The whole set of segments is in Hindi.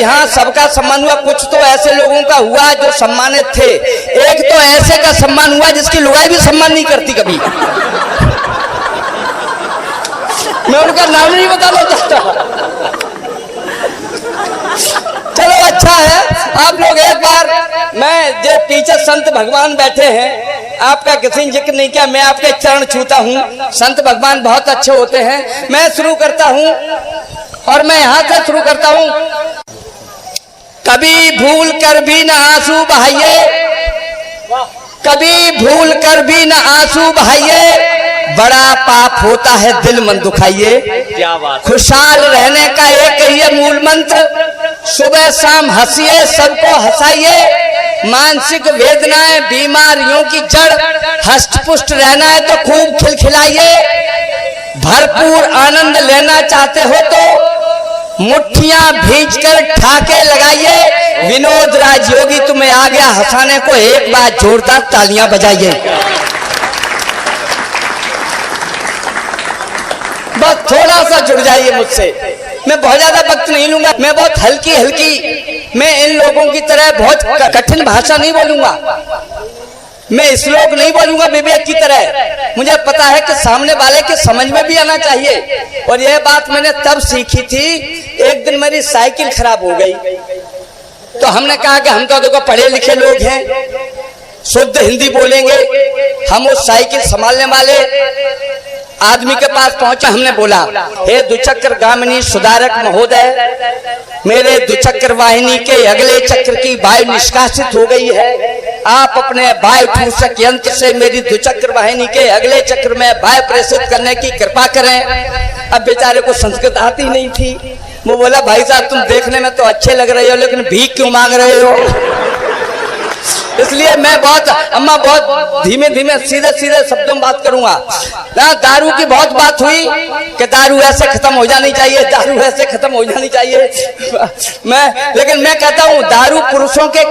यहाँ सबका सम्मान हुआ, कुछ तो ऐसे लोगों का हुआ जो सम्मानित थे, एक तो ऐसे का सम्मान हुआ जिसकी लुगाई भी सम्मान नहीं करती कभी। मैं उनका नाम नहीं बताना चाहता। चलो अच्छा है, आप लोग एक बार, मैं जो पीछे संत भगवान बैठे हैं, आपका किसी ने जिक्र नहीं किया, मैं आपके चरण छूता हूँ। संत भगवान बहुत अच्छे होते हैं। मैं शुरू करता हूँ और मैं यहाँ से शुरू करता हूँ। कभी भूल कर भी न आंसू बहाइए, कभी भूल कर भी न आंसू बहाइए, बड़ा पाप होता है दिल मन दुखाइए। क्या बात। खुशहाल रहने का एक ही है मूल मंत्र, सुबह शाम हंसिए सबको हंसाइए। मानसिक वेदनाएं बीमारियों की जड़, हष्ट पुष्ट रहना है तो खूब खिलखिलाइए। भरपूर आनंद लेना चाहते हो तो मुट्ठियां भींचकर ठाके लगाइए। विनोद राजयोगी तुम्हें आ गया हंसाने को, एक बार जोरदार तालियां बजाइए। बस थोड़ा सा जुड़ जाइए मुझसे, मैं बहुत ज्यादा वक्त नहीं लूंगा। मैं बहुत हल्की हल्की, मैं इन लोगों की तरह बहुत कठिन भाषा नहीं बोलूंगा, मैं श्लोक नहीं बोलूंगा विवेक की तरह। मुझे पता है कि सामने वाले के समझ में भी आना चाहिए। और यह बात मैंने तब सीखी थी, एक दिन मेरी साइकिल खराब हो गई तो हमने कहा कि हम तो देखो पढ़े लिखे लोग हैं, शुद्ध हिंदी बोलेंगे, हम उस साइकिल संभालने वाले आदमी के पास पहुंचे। हमने बोला, हे द्विचक्र गामिनी सुधारक महोदय, मेरे द्विचक्र वाहिनी के अगले चक्र की वायु निष्कासित हो गई है, आप अपने वायु ठूसक यंत्र से मेरी द्विचक्र वाहिनी के अगले चक्र में वायु प्रेषित करने की कृपा करें। अब बेचारे को संस्कृत आती नहीं थी। वो बोला, भाई साहब तुम देखने में तो अच्छे लग रहे हो लेकिन भीख क्यों मांग रहे हो? इसलिए मैं बहुत धीमे धीमे सीधे सीधे शब्दों में बात करूंगा। दारू की बहुत बात हुई कि दारू ऐसे खत्म हो जानी चाहिए, दारू ऐसे खत्म हो जानी चाहिए। लेकिन मैं कहता हूं दारू पुरुषों के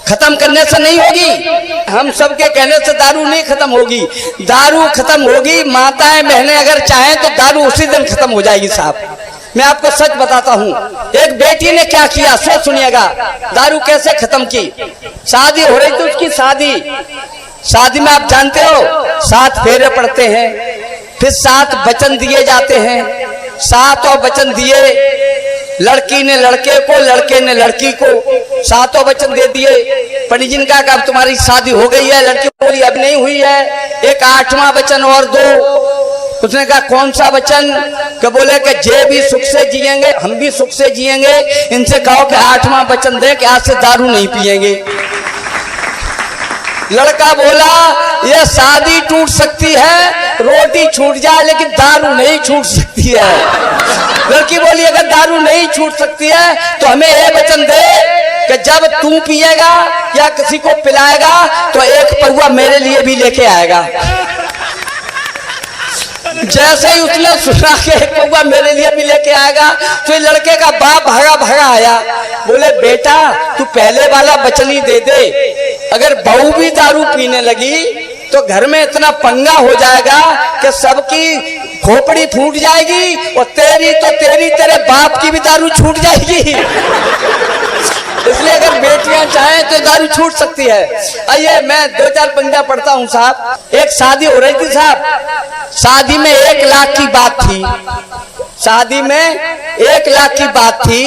खत्म करने से नहीं होगी, हम सबके कहने से दारू नहीं खत्म होगी। दारू खत्म होगी, माताएं बहनें अगर चाहें तो दारू उसी दिन खत्म हो जाएगी साहब। मैं आपको सच बताता हूँ, एक बेटी ने क्या किया सोच सुनिएगा, दारू कैसे खत्म की। शादी हो रही थी उसकी, शादी में आप जानते हो 7 फेरे पड़ते हैं, फिर 7 वचन दिए जाते हैं। 7 वचन दिए, लड़की ने लड़के को, लड़के ने लड़की को 7 वचन दे दिए। पंडित जी ने कहा कि अब तुम्हारी शादी हो गई है, लड़की बोली अब नहीं हुई है, एक 8वां वचन और दो। उसने कहा कौन सा वचन? कि बोले कि जे भी सुख से जिएंगे हम भी सुख से जिएंगे, इनसे कहो कि 8वां वचन दे कि आज से दारू नहीं पिएंगे। लड़का बोला ये शादी टूट सकती है, रोटी छूट जाए लेकिन दारू नहीं छूट सकती है। लड़की बोली अगर दारू नहीं छूट सकती है तो हमें ये वचन दे कि जब तू पिएगा या किसी को पिलाएगा तो एक पौवा मेरे लिए भी लेके आएगा। जैसे ही उसने सुना कि एक पौवा मेरे लिए भी लेके आएगा तो लड़के का बाप भागा आया। बोले बेटा तू पहले वाला वचन ही दे दे, अगर बहू भी दारू पीने लगी तो घर में इतना पंगा हो जाएगा कि सबकी खोपड़ी फूट जाएगी और तेरी तो तेरी तेरे बाप की भी दारू छूट जाएगी। इसलिए अगर बेटियां चाहें तो दारू छूट सकती है। आइए मैं 2-4 पंक्तियां पढ़ता हूँ साहब। एक शादी हो रही थी साहब, शादी में 1 लाख की बात थी, शादी में 1 लाख की बात थी,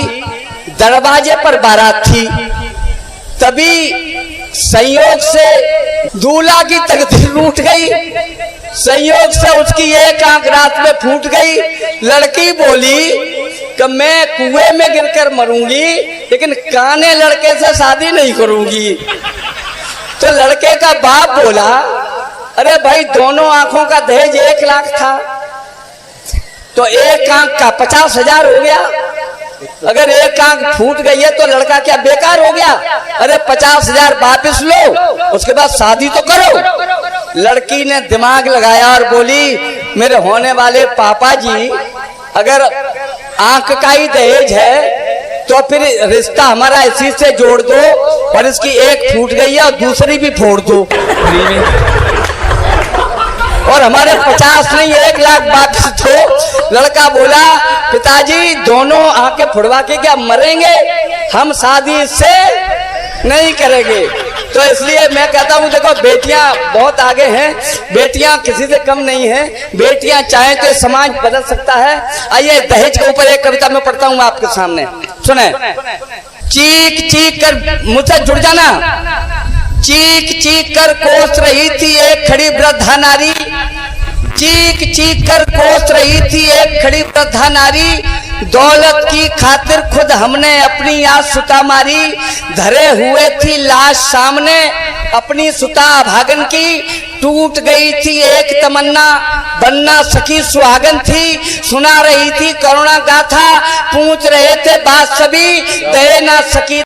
दरवाजे पर बारात थी। तभी संयोग से दूल्हा की तकदीर रूठ गई, संयोग से उसकी एक आंख रात में फूट गई। लड़की बोली कि मैं कुएं में गिरकर मरूंगी लेकिन काने लड़के से शादी नहीं करूंगी। तो लड़के का बाप बोला अरे भाई दोनों आंखों का दहेज 1 लाख था तो एक आंख का 50,000 हो गया। अगर एक आंख फूट गई है तो लड़का क्या बेकार हो गया? अरे 50,000 वापिस लो, उसके बाद शादी तो करो। लड़की ने दिमाग लगाया और बोली मेरे होने वाले पापा जी अगर आंख का ही दहेज है तो फिर रिश्ता हमारा इसी से जोड़ दो और इसकी एक फूट गई है और दूसरी भी फोड़ दो और हमारे 50 नहीं 1 लाख वापिस दो। लड़का बोला पिताजी दोनों आंखें फुड़वा के क्या मरेंगे, हम शादी से नहीं करेंगे। तो इसलिए मैं कहता हूँ देखो बेटियां बहुत आगे हैं, बेटियां किसी से कम नहीं हैं, बेटियां चाहें तो समाज बदल सकता है। आइए दहेज के ऊपर एक कविता मैं पढ़ता हूँ आपके सामने, सुने। चीख चीख कर मुझसे जुड़ जाना। चीख चीख कर कोस रही थी एक खड़ी वृद्धा नारी, चीख चीख कर कोस रही थी एक खड़ी वृद्धा नारी, दौलत की खातिर खुद हमने अपनी आज सुता मारी, धरे हुए थी लाश सामने अपनी सुता भागन की, टूट गई थी एक तमन्ना बनना सखी सुहागन थी, सुना रही थी करुणा गाथा पूछ रहे थे बात सभी दे ना सकी